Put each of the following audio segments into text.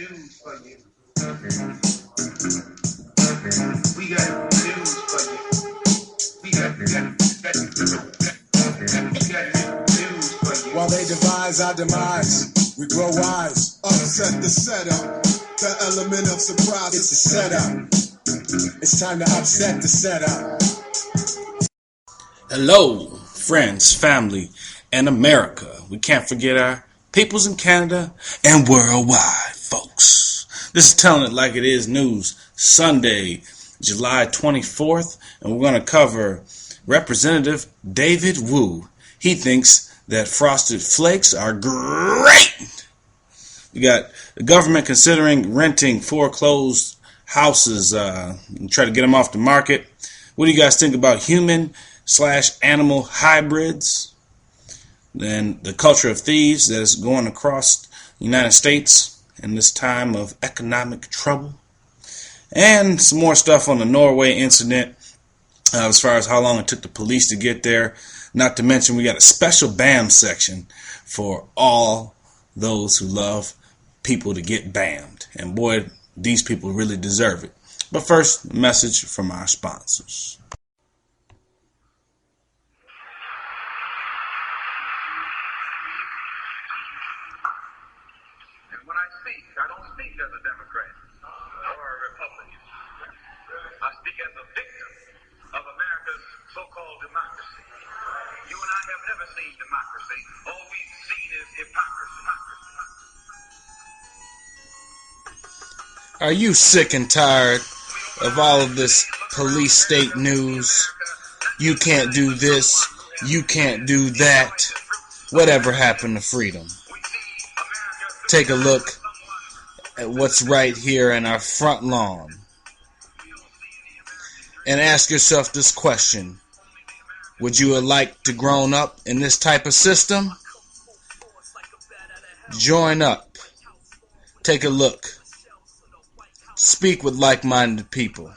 news for you. We got news for you. We got news for you. While they devise our demise, we grow wise. Upset the setup. The element of surprise is the setup. It's time to upset the setup. Hello, friends, family, and America. We can't forget our peoples in Canada and worldwide, folks. This is Telling It Like It Is News, Sunday, July 24th, and we're going to cover Representative David Wu. He thinks that Frosted Flakes are great. We got the government considering renting foreclosed houses and try to get them off the market. What do you guys think about human/animal hybrids? Then the culture of thieves that is going across the United States in this time of economic trouble. And some more stuff on the Norway incident as far as how long it took the police to get there. Not to mention we got a special BAM section for all those who love people to get bammed. And boy, these people really deserve it. But first, a message from our sponsors. And when I speak, I don't speak as a Democrat or a Republican. I speak as a victim of America's so-called democracy. You and I have never seen democracy. All we've seen is hypocrisy. Are you sick and tired of all of this police state news? You can't do this, you can't do that. Whatever happened to freedom? Take a look at what's right here in our front lawn and ask yourself this question. Would you have liked to grown up in this type of system? Join up. Take a look. Speak with like-minded people.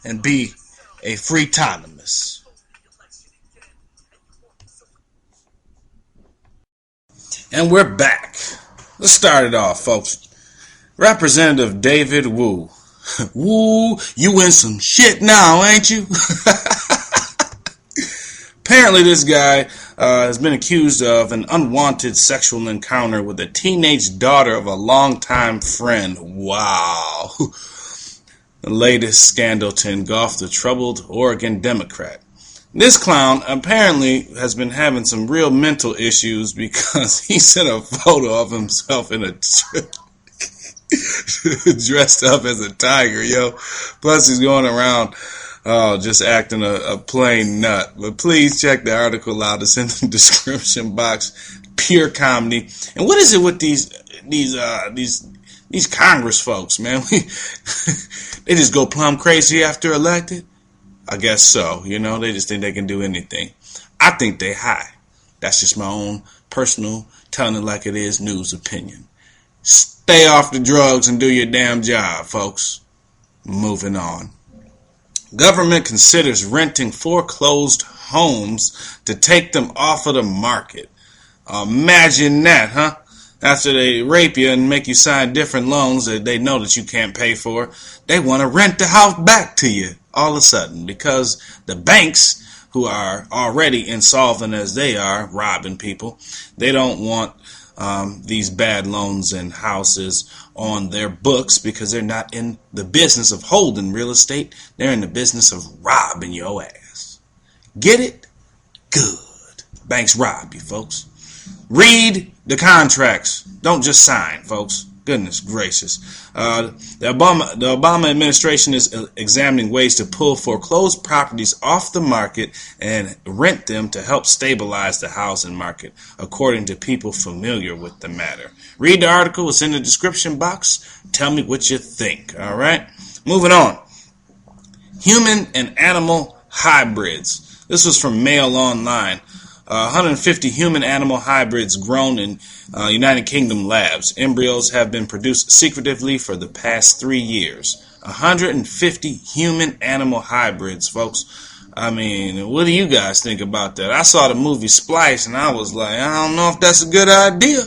And be a free autonomous. And we're back. Let's start it off, folks. Representative David Wu. Woo, you in some shit now, ain't you? Apparently this guy has been accused of an unwanted sexual encounter with a teenage daughter of a longtime friend. Wow. The latest scandal to engulf the troubled Oregon Democrat. This clown apparently has been having some real mental issues because he sent a photo of himself in a dressed up as a tiger, yo. Plus he's going around just acting a plain nut. But please check the article out. It's in the description box. Pure comedy. And what is it with these Congress folks, man? They just go plumb crazy after elected? I guess so. You know, they just think they can do anything. I think they high. That's just my own personal Telling It Like It Is news opinion. Stay off the drugs and do your damn job, folks. Moving on. Government considers renting foreclosed homes to take them off of the market. Imagine that, huh? After they rape you and make you sign different loans that they know that you can't pay for, they want to rent the house back to you all of a sudden because the banks, who are already insolvent as they are, robbing people, they don't want these bad loans and houses on their books because they're not in the business of holding real estate. They're in the business of robbing your ass. Get it? Good. Banks rob you, folks. Read the contracts. Don't just sign, folks. Goodness gracious. The Obama administration is examining ways to pull foreclosed properties off the market and rent them to help stabilize the housing market, according to people familiar with the matter. Read the article. It's in the description box. Tell me what you think. All right? Moving on. Human and animal hybrids. This was from Mail Online. 150 human-animal hybrids grown in United Kingdom labs. Embryos have been produced secretively for the past 3 years. 150 human-animal hybrids, folks. I mean, what do you guys think about that? I saw the movie Splice, and I was like, I don't know if that's a good idea.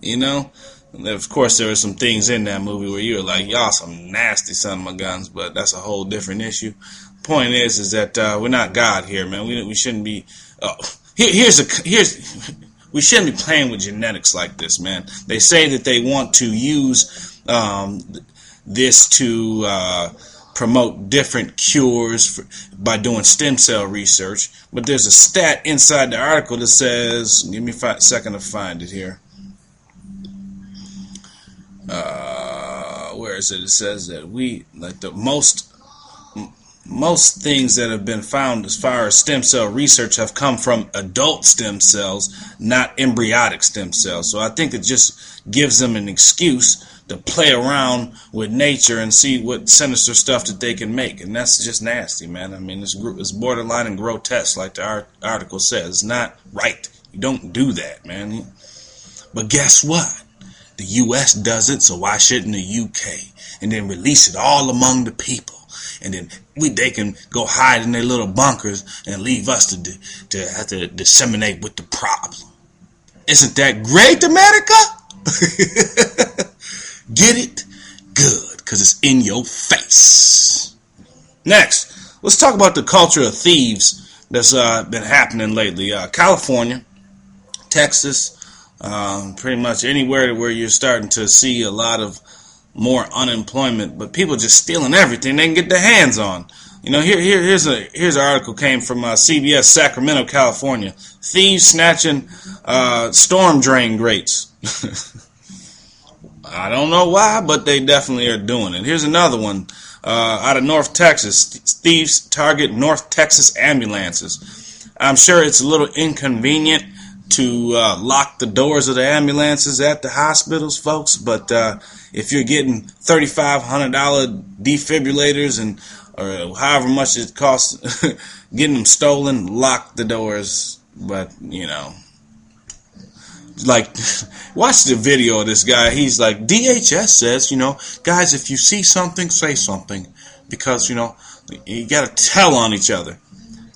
You know, Of course, there were some things in that movie where you were like, y'all some nasty son of a guns, but that's a whole different issue. Point is that we're not God here, man. We shouldn't be. We shouldn't be playing with genetics like this, man. They say that they want to use this to promote different cures by doing stem cell research. But there's a stat inside the article that says, give me a second to find it here. Where is it? It says that the most things that have been found as far as stem cell research have come from adult stem cells, not embryonic stem cells. So I think it just gives them an excuse to play around with nature and see what sinister stuff that they can make. And that's just nasty, man. I mean, it's borderline and grotesque, like the article says. It's not right. You don't do that, man. But guess what? The U.S. does it, so why shouldn't the U.K.? And then release it all among the people. And then they can go hide in their little bunkers and leave us to have to disseminate with the problem. Isn't that great, America? Get it? Good, because it's in your face. Next, let's talk about the culture of thieves that's been happening lately. California, Texas, pretty much anywhere where you're starting to see a lot of more unemployment, but people just stealing everything they can get their hands on. You know, here's an article came from CBS, Sacramento, California. Thieves snatching storm drain grates. I don't know why, but they definitely are doing it. Here's another one out of North Texas. Thieves target North Texas ambulances. I'm sure it's a little inconvenient to lock the doors of the ambulances at the hospitals, folks, but if you're getting $3,500 defibrillators or however much it costs getting them stolen, lock the doors. But you know, like, watch the video of this guy. He's like, DHS says, you know, guys, if you see something, say something, because you know you got to tell on each other.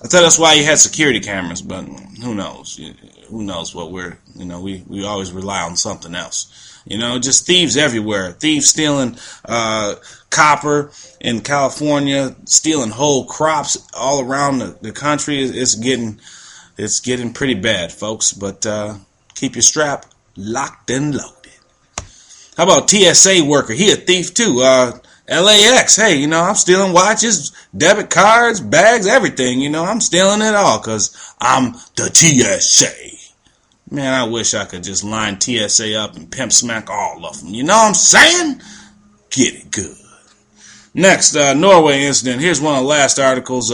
I thought that's why he had security cameras, but who knows? Who knows what we always rely on something else. You know, just thieves everywhere. Thieves stealing copper in California, stealing whole crops all around the country. It's getting pretty bad, folks. But keep your strap locked and loaded. How about TSA worker? He a thief too. LAX, hey, you know, I'm stealing watches, debit cards, bags, everything. You know, I'm stealing it all because I'm the TSA. Man, I wish I could just line TSA up and pimp smack all of them. You know what I'm saying? Get it good. Next, Norway incident. Here's one of the last articles.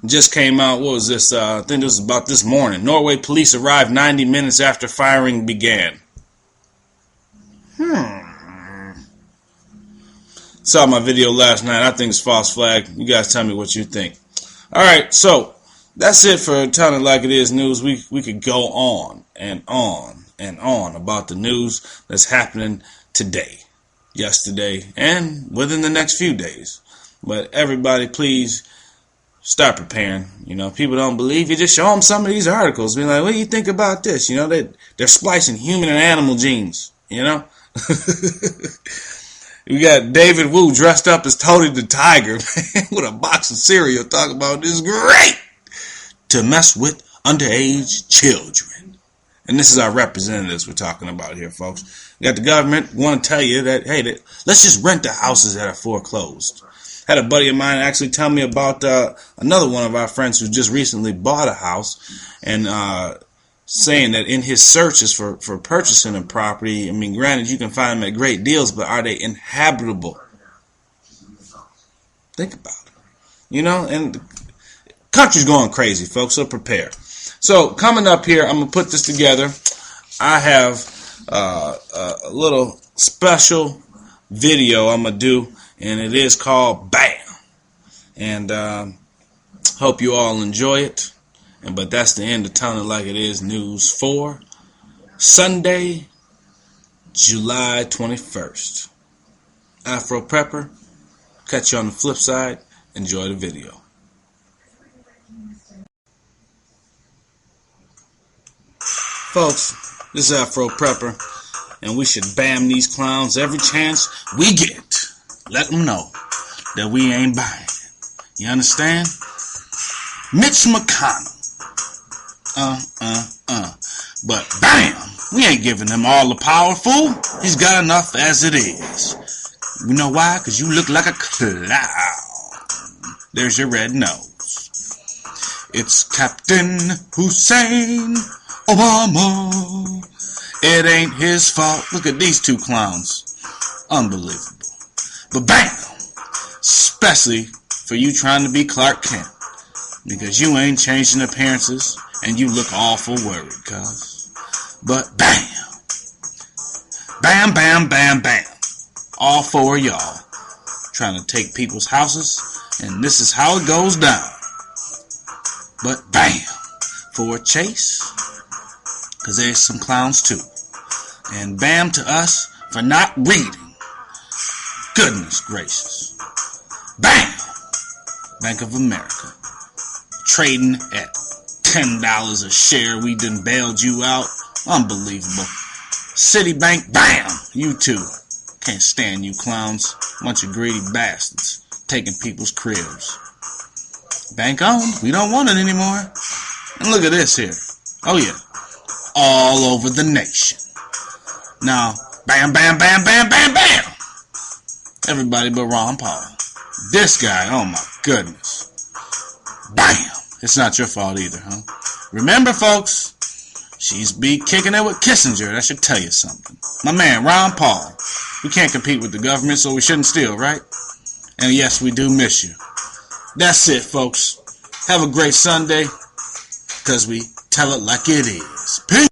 Just came out. What was this? I think this was about this morning. Norway Police arrived 90 minutes after firing began. Saw my video last night. I think it's false flag. You guys tell me what you think. All right, so that's it for Telling It Like It Is news. We could go on and on and on about the news that's happening today, yesterday, and within the next few days. But everybody, please start preparing. You know, people don't believe you. Just show them some of these articles. Be like, what do you think about this? You know, they're splicing human and animal genes. You know. We got David Wu dressed up as Tony the Tiger, man, with a box of cereal, talking about this great to mess with underage children. And this is our representatives we're talking about here, folks. We got the government want to tell you that, hey, let's just rent the houses that are foreclosed. Had a buddy of mine actually tell me about another one of our friends who just recently bought a house, and saying that in his searches for purchasing a property, I mean, granted, you can find them at great deals, but are they inhabitable? Think about it. You know, and the country's going crazy, folks, so prepare. So, coming up here, I'm going to put this together. I have a little special video I'm going to do, and it is called BAM! And hope you all enjoy it. But that's the end of Telling It Like It Is news for Sunday, July 21st. Afro Prepper, catch you on the flip side. Enjoy the video. Folks, this is Afro Prepper. And we should bam these clowns every chance we get. Let them know that we ain't buying it. You understand? Mitch McConnell. But bam! We ain't giving him all the power, fool. He's got enough as it is. You know why? Because you look like a clown. There's your red nose. It's Captain Hussein Obama. It ain't his fault. Look at these two clowns. Unbelievable. But bam! Especially for you trying to be Clark Kent. Because you ain't changing appearances and you look awful worried, cuz. But bam! Bam, bam, bam, bam. All four of y'all trying to take people's houses, and this is how it goes down. But bam! For a chase, because there's some clowns too. And bam to us for not reading. Goodness gracious. Bam! Bank of America. Trading at $10 a share. We done bailed you out. Unbelievable. Citibank, bam! You too. Can't stand you clowns. Bunch of greedy bastards. Taking people's cribs. Bank owned. We don't want it anymore. And look at this here. Oh yeah. All over the nation. Now, bam, bam, bam, bam, bam, bam! Everybody but Ron Paul. This guy, oh my goodness. Bam! It's not your fault either, huh? Remember, folks, she's be kicking it with Kissinger. That should tell you something. My man, Ron Paul. We can't compete with the government, so we shouldn't steal, right? And yes, we do miss you. That's it, folks. Have a great Sunday, because we tell it like it is. Peace!